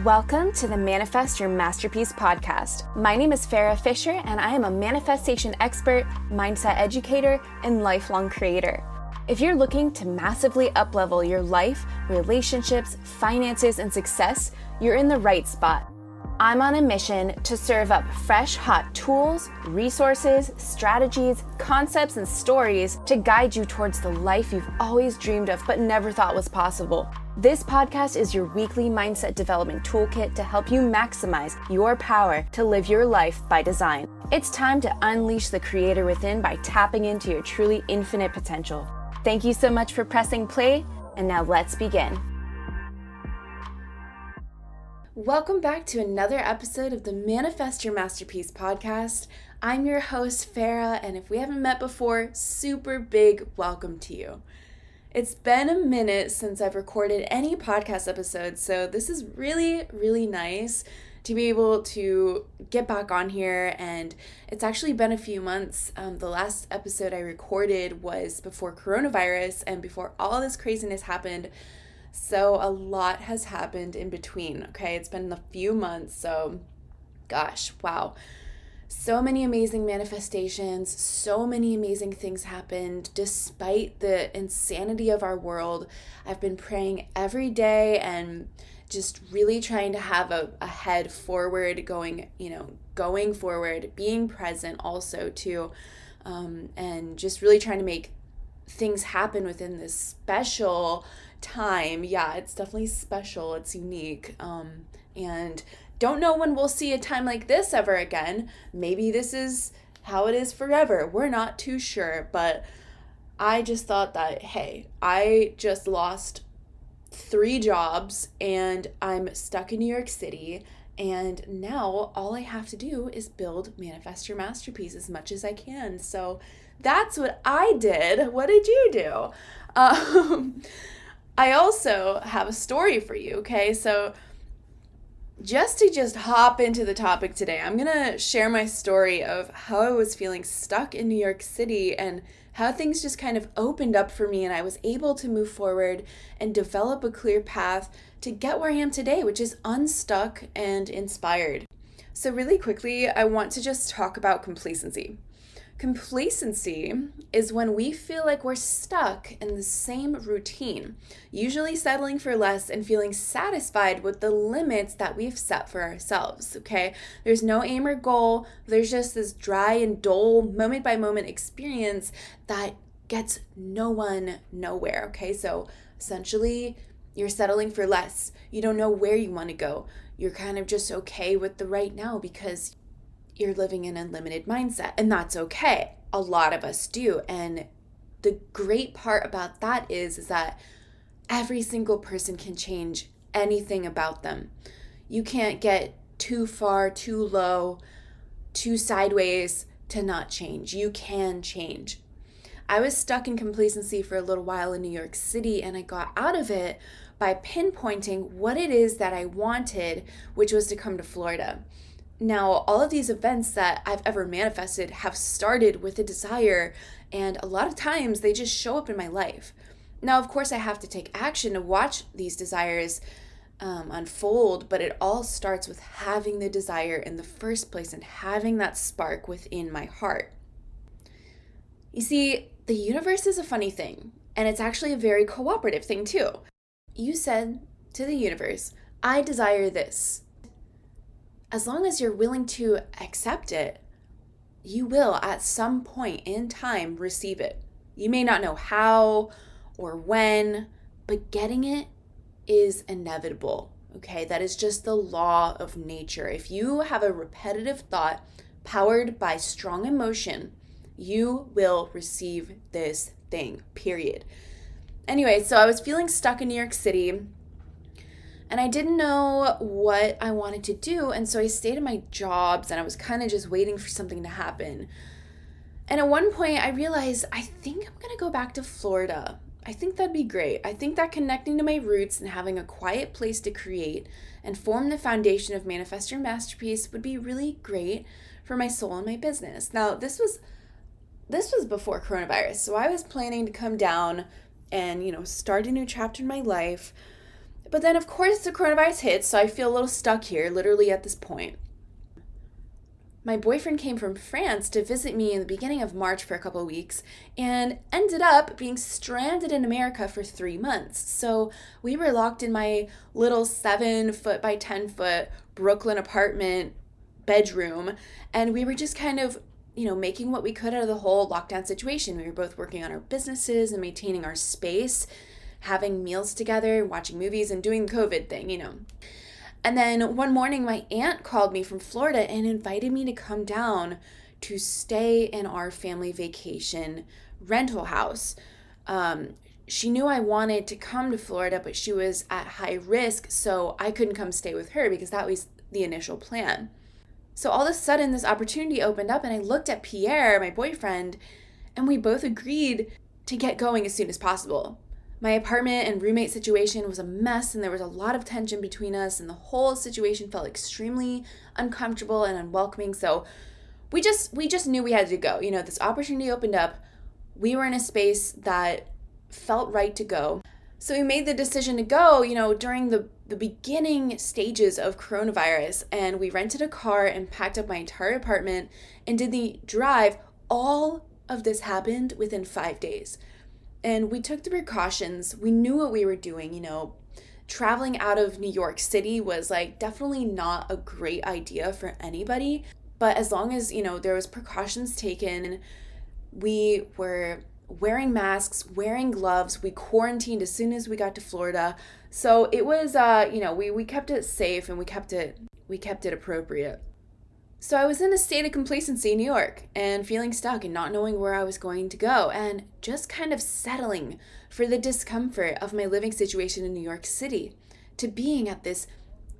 Welcome to the Manifest Your Masterpiece podcast. My name is Farah Fisher, and I am a manifestation expert, mindset educator, and lifelong creator. If you're looking to massively uplevel your life, relationships, finances, and success, you're in the right spot. I'm on a mission to serve up fresh, hot tools, resources, strategies, concepts, and stories to guide you towards the life you've always dreamed of but never thought was possible. This podcast is your weekly mindset development toolkit to help you maximize your power to live your life by design. It's time to unleash the creator within by tapping into your truly infinite potential. Thank you so much for pressing play, and now let's begin. Welcome back to another episode of the Manifest Your Masterpiece podcast. I'm your host, Farah, and if we haven't met before, super big welcome to you. It's been a minute since I've recorded any podcast episodes, so this is really, really nice to be able to get back on here, and it's actually been a few months. The last episode I recorded was before coronavirus and before all this craziness happened, so a lot has happened in between, okay? It's been a few months, so gosh, wow. So many amazing manifestations, so many amazing things happened despite the insanity of our world. I've been praying every day and just really trying to have a head forward, going forward, being present also too, and just really trying to make things happen within this special time. Yeah, it's definitely special. It's unique. And don't know when we'll see a time like this ever again. Maybe this is how it is forever. We're not too sure, but I just thought that, hey, I just lost 3 jobs and I'm stuck in New York City, and now all I have to do is manifest your masterpiece as much as I can. So that's what I did. What did you do? I also have a story for you, okay? So just to hop into the topic today, I'm going to share my story of how I was feeling stuck in New York City and how things just kind of opened up for me and I was able to move forward and develop a clear path to get where I am today, which is unstuck and inspired. So really quickly, I want to just talk about complacency. Complacency is when we feel like we're stuck in the same routine, usually settling for less and feeling satisfied with the limits that we've set for ourselves, okay? There's no aim or goal. There's just this dry and dull moment by moment experience that gets no one nowhere, okay? So essentially, you're settling for less. You don't know where you want to go. You're kind of just okay with the right now because you're living in a limited mindset, and that's okay. A lot of us do. And the great part about that is that every single person can change anything about them. You can't get too far, too low, too sideways to not change. You can change. I was stuck in complacency for a little while in New York City, and I got out of it by pinpointing what it is that I wanted, which was to come to Florida. Now, all of these events that I've ever manifested have started with a desire, and a lot of times they just show up in my life. Now, of course, I have to take action to watch these desires unfold, but it all starts with having the desire in the first place and having that spark within my heart. You see, the universe is a funny thing, and it's actually a very cooperative thing too. You said to the universe, I desire this. As long as you're willing to accept it, you will at some point in time receive it. You may not know how or when, but getting it is inevitable, okay? That is just the law of nature. If you have a repetitive thought powered by strong emotion, you will receive this thing, period. Anyway, so I was feeling stuck in New York City, and I didn't know what I wanted to do, and so I stayed at my jobs, and I was kind of just waiting for something to happen. And at one point, I realized, I think I'm going to go back to Florida. I think that'd be great. I think that connecting to my roots and having a quiet place to create and form the foundation of Manifest Your Masterpiece would be really great for my soul and my business. Now, this was before coronavirus, so I was planning to come down and, start a new chapter in my life. But then, of course, the coronavirus hits, so I feel a little stuck here, literally at this point. My boyfriend came from France to visit me in the beginning of March for a couple of weeks and ended up being stranded in America for 3 months. So we were locked in my little 7 foot by 10 foot Brooklyn apartment bedroom, and we were just kind of making what we could out of the whole lockdown situation. We were both working on our businesses and maintaining our space, having meals together, watching movies, and doing the COVID thing. And then one morning, my aunt called me from Florida and invited me to come down to stay in our family vacation rental house. She knew I wanted to come to Florida, but she was at high risk, so I couldn't come stay with her because that was the initial plan. So all of a sudden, this opportunity opened up, and I looked at Pierre, my boyfriend, and we both agreed to get going as soon as possible. My apartment and roommate situation was a mess, and there was a lot of tension between us, and the whole situation felt extremely uncomfortable and unwelcoming. So we just knew we had to go. This opportunity opened up. We were in a space that felt right to go. So we made the decision to go, during the beginning stages of coronavirus, and we rented a car and packed up my entire apartment and did the drive. All of this happened within 5 days. And we took the precautions. We knew what we were doing. Traveling out of New York City was definitely not a great idea for anybody. But as long as, there was precautions taken, we were wearing masks, wearing gloves. We quarantined as soon as we got to Florida. So it was, we kept it safe, and we kept it appropriate. So I was in a state of complacency in New York and feeling stuck and not knowing where I was going to go and just kind of settling for the discomfort of my living situation in New York City, to being at this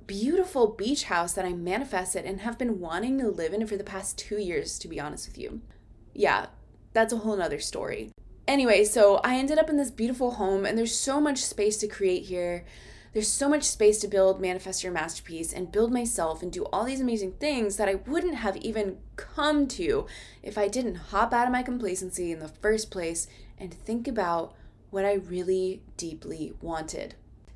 beautiful beach house that I manifested and have been wanting to live in for the past 2 years, to be honest with you. Yeah, that's a whole nother story. Anyway, so I ended up in this beautiful home, and there's so much space to create here. There's so much space to build, manifest your masterpiece, and build myself and do all these amazing things that I wouldn't have even come to if I didn't hop out of my complacency in the first place and think about what I really deeply wanted.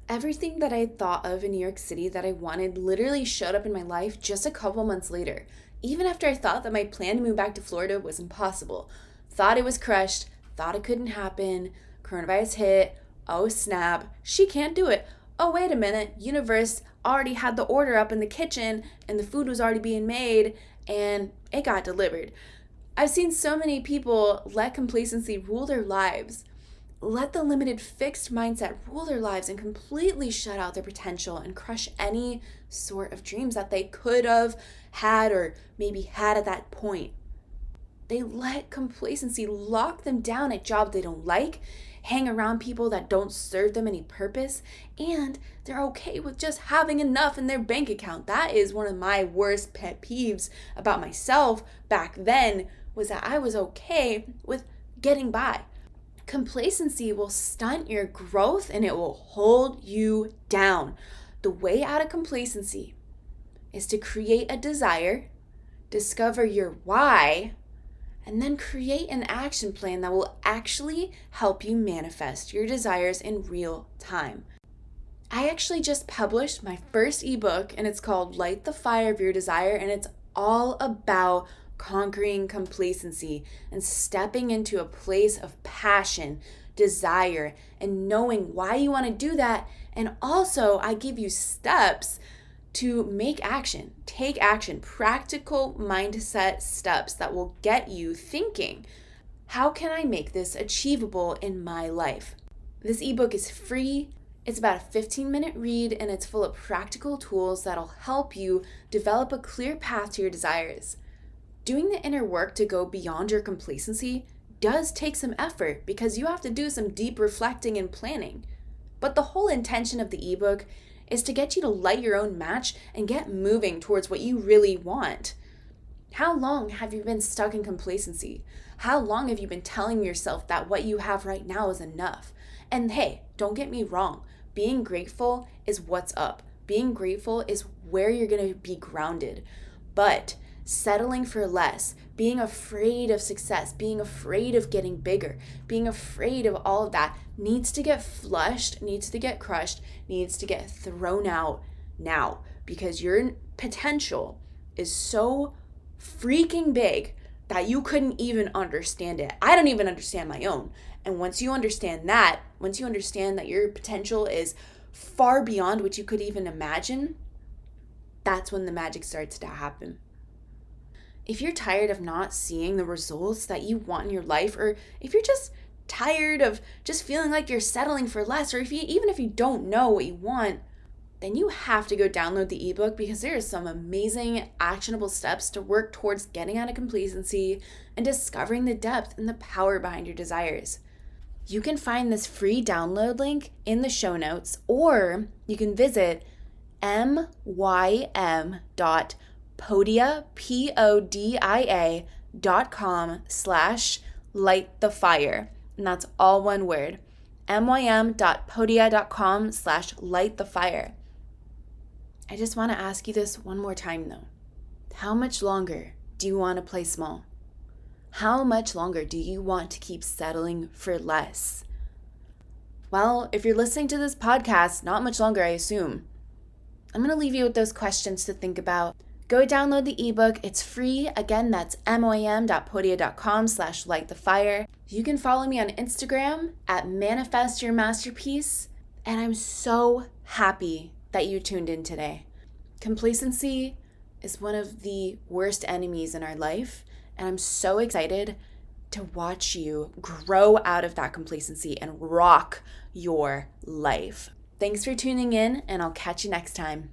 Everything that I thought of in New York City that I wanted literally showed up in my life just a couple months later, even after I thought that my plan to move back to Florida was impossible. Thought it was crushed, thought it couldn't happen, coronavirus hit, oh snap, she can't do it. Oh, wait a minute, universe already had the order up in the kitchen and the food was already being made and it got delivered. I've seen so many people let complacency rule their lives, let the limited fixed mindset rule their lives, and completely shut out their potential and crush any sort of dreams that they could have had or maybe had at that point. They let complacency lock them down at jobs they don't like, hang around people that don't serve them any purpose, and they're okay with just having enough in their bank account. That is one of my worst pet peeves about myself back then, was that I was okay with getting by. Complacency will stunt your growth and it will hold you down. The way out of complacency is to create a desire, discover your why, and then create an action plan that will actually help you manifest your desires in real time. I actually just published my first ebook, and it's called Light the Fire of Your Desire, and it's all about conquering complacency and stepping into a place of passion, desire, and knowing why you want to do that. And also, I give you steps to take action, practical mindset steps that will get you thinking, how can I make this achievable in my life? This ebook is free. It's about a 15-minute read, and it's full of practical tools that'll help you develop a clear path to your desires. Doing the inner work to go beyond your complacency does take some effort because you have to do some deep reflecting and planning. But the whole intention of the ebook is to get you to light your own match and get moving towards what you really want. How long have you been stuck in complacency? How long have you been telling yourself that what you have right now is enough? And hey, don't get me wrong. Being grateful is what's up. Being grateful is where you're going to be grounded. But settling for less, being afraid of success, being afraid of getting bigger, being afraid of all of that, needs to get flushed, needs to get crushed, needs to get thrown out now, because your potential is so freaking big that you couldn't even understand it. I don't even understand my own. And once you understand that your potential is far beyond what you could even imagine, that's when the magic starts to happen. If you're tired of not seeing the results that you want in your life, or if you're just tired of just feeling like you're settling for less, or even if you don't know what you want, then you have to go download the ebook, because there are some amazing actionable steps to work towards getting out of complacency and discovering the depth and the power behind your desires. You can find this free download link in the show notes, or you can visit mym.podia.com/lightthefire. And that's all one word. mym.podia.com/lightthefire. I just want to ask you this one more time though. How much longer do you want to play small? How much longer do you want to keep settling for less? Well, if you're listening to this podcast, not much longer, I assume. I'm going to leave you with those questions to think about. Go download the ebook. It's free. Again, that's mym.podia.com/lightthefire. You can follow me on Instagram at manifestyourmasterpiece. And I'm so happy that you tuned in today. Complacency is one of the worst enemies in our life. And I'm so excited to watch you grow out of that complacency and rock your life. Thanks for tuning in, and I'll catch you next time.